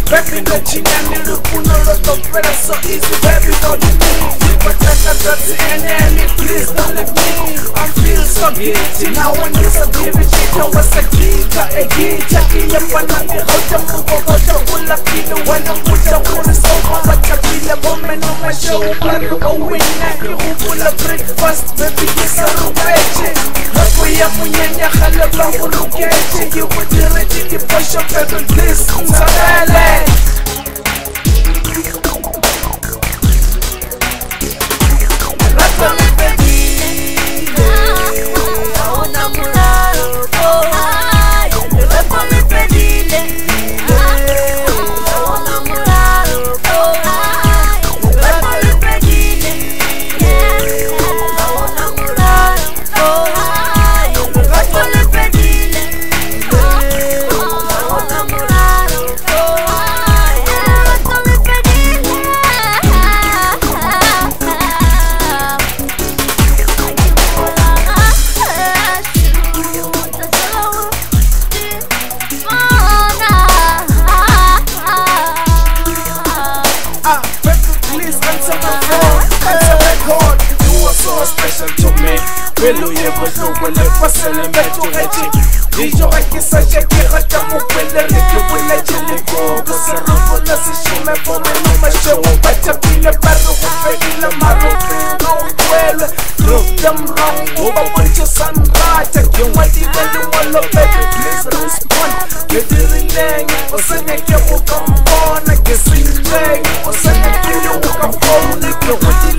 Baby, the chinani lupuno loto pero so easy, baby, don't you need? You protect the dirty and please don't leave me. I feel so guilty now when you so guilty. No was a giga, a giga, kiya panani, hoja mugo, hoja ula kino, when I'm with the one is over, but I feel a woman on my show, but a winner, you pull a breakfast, baby, yes, I'm raging. Hakuya munyanya halaba ulukeche, you would be ready to push up every bliss, Sarele. Special to me, Bello ye bozo wele fasele meto rechi. Dijo que sa jeki rata mo pele riki wele jele go. Gosa rufo na si shume fome no ma show. Bacha pile barro kufe ila maro no duele. Prove them wrong, uba buncho sanrata. Kiwadi wele walo baby, please respond. Gedirineng, osanya ke ukambona. Gesinjeng, osanya ke ukambona. Kiwadi